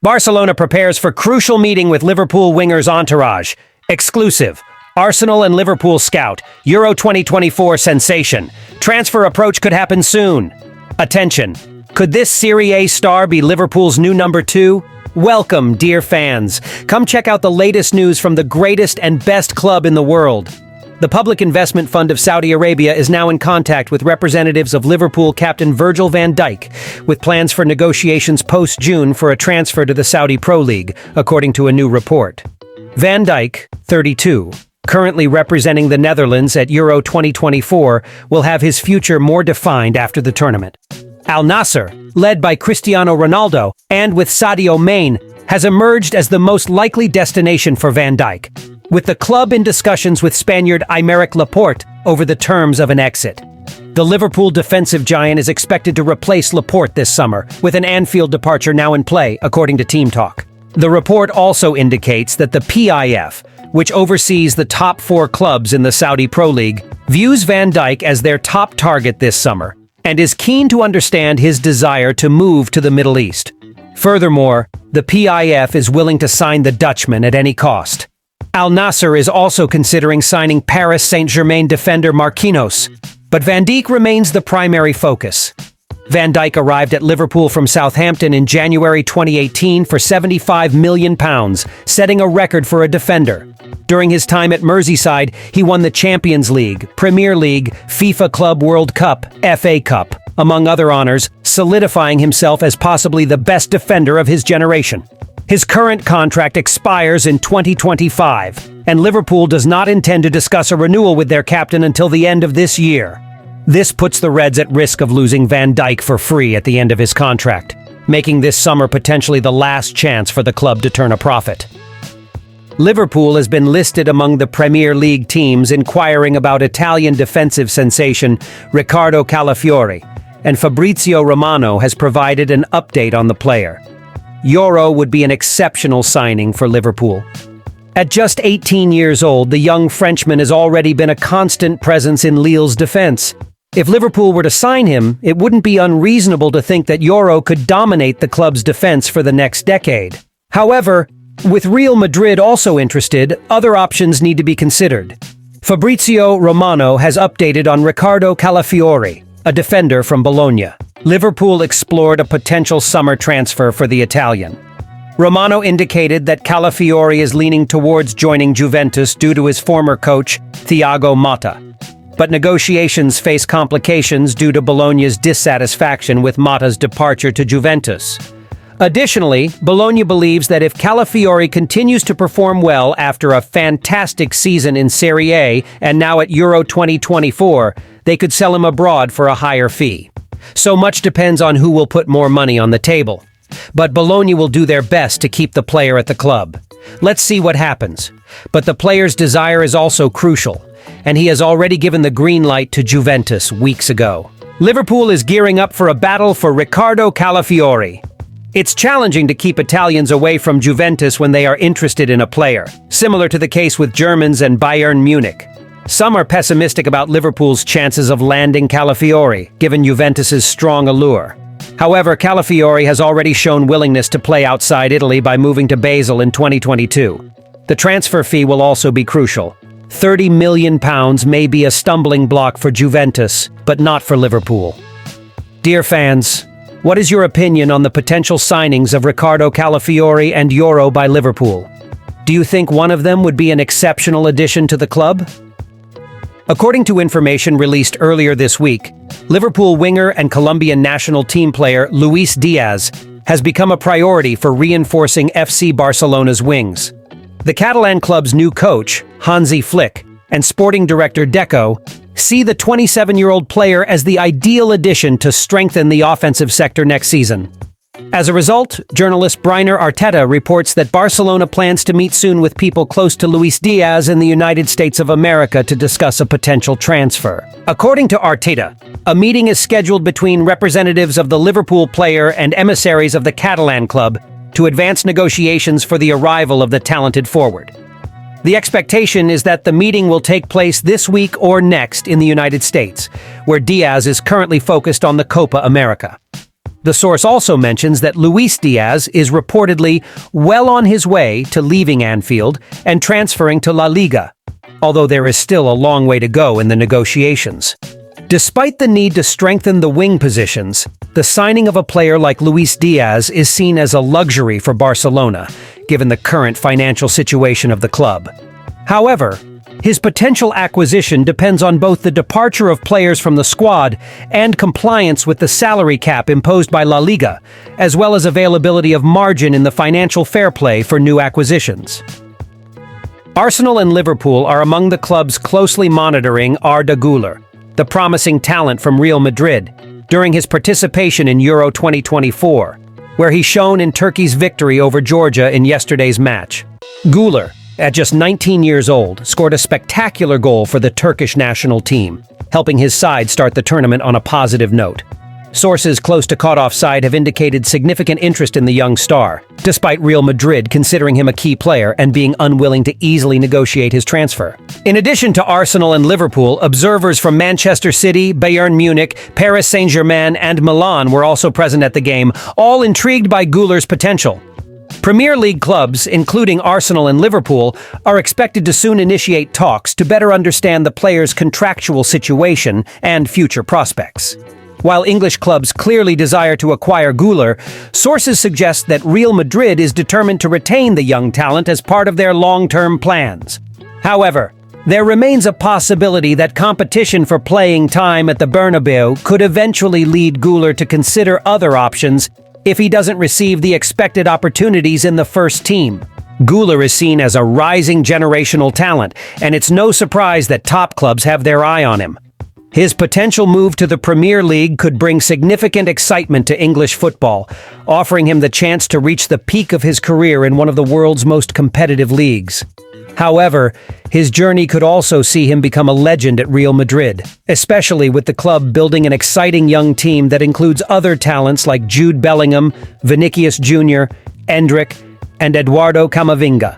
Barcelona prepares for crucial meeting with Liverpool winger's entourage. Exclusive. Arsenal and Liverpool scout. Euro 2024 sensation. Transfer approach could happen soon. Attention. Could this Serie A star be Liverpool's new number 2? Welcome, dear fans. Come check out the latest news from the greatest and best club in the world. The Public Investment Fund of Saudi Arabia is now in contact with representatives of Liverpool captain Virgil van Dijk, with plans for negotiations post-June for a transfer to the Saudi Pro League, according to a new report. Van Dijk, 32, currently representing the Netherlands at Euro 2024, will have his future more defined after the tournament. Al Nassr, led by Cristiano Ronaldo and with Sadio Mane, has emerged as the most likely destination for Van Dijk, with the club in discussions with Spaniard Aymeric Laporte over the terms of an exit. The Liverpool defensive giant is expected to replace Laporte this summer, with an Anfield departure now in play, according to Team Talk. The report also indicates that the PIF, which oversees the top 4 clubs in the Saudi Pro League, views Van Dijk as their top target this summer, and is keen to understand his desire to move to the Middle East. Furthermore, the PIF is willing to sign the Dutchman at any cost. Al Nassr is also considering signing Paris Saint-Germain defender Marquinhos, but Van Dijk remains the primary focus. Van Dijk arrived at Liverpool from Southampton in January 2018 for £75 million, setting a record for a defender. During his time at Merseyside, he won the Champions League, Premier League, FIFA Club World Cup, FA Cup, among other honors, solidifying himself as possibly the best defender of his generation. His current contract expires in 2025, and Liverpool does not intend to discuss a renewal with their captain until the end of this year. This puts the Reds at risk of losing Van Dijk for free at the end of his contract, making this summer potentially the last chance for the club to turn a profit. Liverpool has been listed among the Premier League teams inquiring about Italian defensive sensation Riccardo Calafiori, and Fabrizio Romano has provided an update on the player. Euro would be an exceptional signing for Liverpool. At just 18 years old, the young Frenchman has already been a constant presence in Lille's defense. If Liverpool were to sign him, it wouldn't be unreasonable to think that Euro could dominate the club's defense for the next decade. However, with Real Madrid also interested, other options need to be considered. Fabrizio Romano has updated on Riccardo Calafiori, a defender from Bologna. Liverpool explored a potential summer transfer for the Italian. Romano indicated that Calafiori is leaning towards joining Juventus due to his former coach, Thiago Motta. But negotiations face complications due to Bologna's dissatisfaction with Motta's departure to Juventus. Additionally, Bologna believes that if Calafiori continues to perform well after a fantastic season in Serie A and now at Euro 2024, they could sell him abroad for a higher fee. So much depends on who will put more money on the table. But Bologna will do their best to keep the player at the club. Let's see what happens. But the player's desire is also crucial, and he has already given the green light to Juventus weeks ago. Liverpool is gearing up for a battle for Riccardo Calafiori. It's challenging to keep Italians away from Juventus when they are interested in a player, similar to the case with Germans and Bayern Munich. Some are pessimistic about Liverpool's chances of landing Calafiori, given Juventus's strong allure. However, Calafiori has already shown willingness to play outside Italy by moving to Basel in 2022. The transfer fee will also be crucial. £30 million may be a stumbling block for Juventus, but not for Liverpool. Dear fans, what is your opinion on the potential signings of Riccardo Calafiori and Euro by Liverpool? Do you think one of them would be an exceptional addition to the club? According to information released earlier this week, Liverpool winger and Colombian national team player Luis Diaz has become a priority for reinforcing FC Barcelona's wings. The Catalan club's new coach, Hansi Flick, and sporting director Deco see the 27-year-old player as the ideal addition to strengthen the offensive sector next season. As a result, journalist Briner Arteta reports that Barcelona plans to meet soon with people close to Luis Diaz in the United States of America to discuss a potential transfer. According to Arteta, a meeting is scheduled between representatives of the Liverpool player and emissaries of the Catalan club to advance negotiations for the arrival of the talented forward. The expectation is that the meeting will take place this week or next in the United States, where Diaz is currently focused on the Copa America. The source also mentions that Luis Diaz is reportedly well on his way to leaving Anfield and transferring to La Liga, although there is still a long way to go in the negotiations. Despite the need to strengthen the wing positions, the signing of a player like Luis Diaz is seen as a luxury for Barcelona, given the current financial situation of the club. However, his potential acquisition depends on both the departure of players from the squad and compliance with the salary cap imposed by La Liga, as well as availability of margin in the financial fair play for new acquisitions. Arsenal and Liverpool are among the clubs closely monitoring Arda Guler, the promising talent from Real Madrid, during his participation in Euro 2024, where he shone in Turkey's victory over Georgia in yesterday's match. Guler, at just 19 years old, scored a spectacular goal for the Turkish national team, helping his side start the tournament on a positive note. Sources close to caught offside have indicated significant interest in the young star, despite Real Madrid considering him a key player and being unwilling to easily negotiate his transfer. In addition to Arsenal and Liverpool, observers from Manchester City, Bayern Munich, Paris Saint-Germain, and Milan were also present at the game, all intrigued by Guler's potential. Premier League clubs, including Arsenal and Liverpool, are expected to soon initiate talks to better understand the player's contractual situation and future prospects. While English clubs clearly desire to acquire Guler, sources suggest that Real Madrid is determined to retain the young talent as part of their long-term plans. However, there remains a possibility that competition for playing time at the Bernabeu could eventually lead Guler to consider other options if he doesn't receive the expected opportunities in the first team. Guler is seen as a rising generational talent, and it's no surprise that top clubs have their eye on him. His potential move to the Premier League could bring significant excitement to English football, offering him the chance to reach the peak of his career in one of the world's most competitive leagues. However, his journey could also see him become a legend at Real Madrid, especially with the club building an exciting young team that includes other talents like Jude Bellingham, Vinicius Jr., Endrick, and Eduardo Camavinga.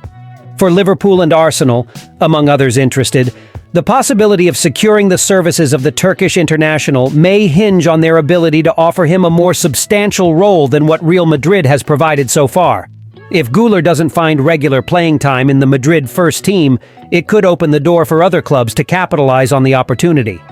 For Liverpool and Arsenal, among others interested, the possibility of securing the services of the Turkish international may hinge on their ability to offer him a more substantial role than what Real Madrid has provided so far. If Guler doesn't find regular playing time in the Madrid first team, it could open the door for other clubs to capitalize on the opportunity.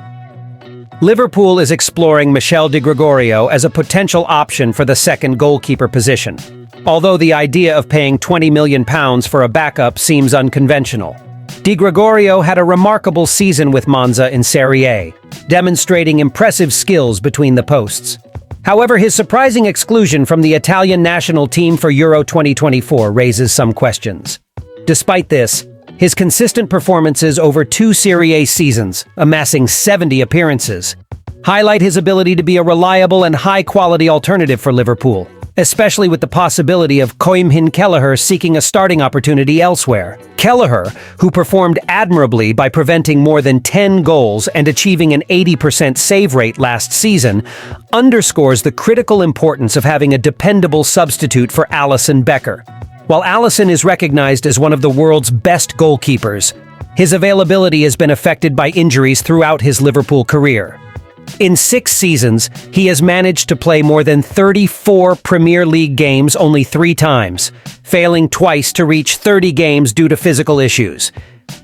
Liverpool is exploring Michel Di Gregorio as a potential option for the second goalkeeper position, although the idea of paying £20 million for a backup seems unconventional. Di Gregorio had a remarkable season with Monza in Serie A, demonstrating impressive skills between the posts. However, his surprising exclusion from the Italian national team for Euro 2024 raises some questions. Despite this, his consistent performances over 2 Serie A seasons, amassing 70 appearances, highlight his ability to be a reliable and high-quality alternative for Liverpool, especially with the possibility of Koimhin Kelleher seeking a starting opportunity elsewhere. Kelleher, who performed admirably by preventing more than 10 goals and achieving an 80% save rate last season, underscores the critical importance of having a dependable substitute for Alisson Becker. While Alisson is recognized as one of the world's best goalkeepers, his availability has been affected by injuries throughout his Liverpool career. In 6 seasons, he has managed to play more than 34 Premier League games only 3 times, failing twice to reach 30 games due to physical issues.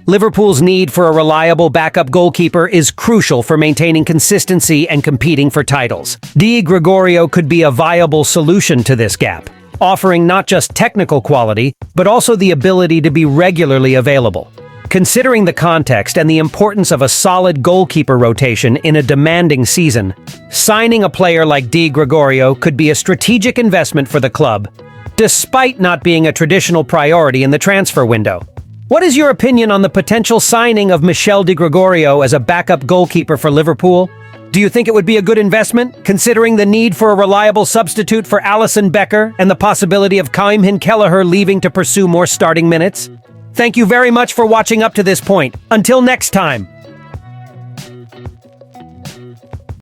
Liverpool's need for a reliable backup goalkeeper is crucial for maintaining consistency and competing for titles. Di Gregorio could be a viable solution to this gap, offering not just technical quality, but also the ability to be regularly available. Considering the context and the importance of a solid goalkeeper rotation in a demanding season, signing a player like Di Gregorio could be a strategic investment for the club, despite not being a traditional priority in the transfer window. What is your opinion on the potential signing of Michel Di Gregorio as a backup goalkeeper for Liverpool? Do you think it would be a good investment, considering the need for a reliable substitute for Alisson Becker and the possibility of Koimhin Kelleher leaving to pursue more starting minutes? Thank you very much for watching up to this point. Until next time.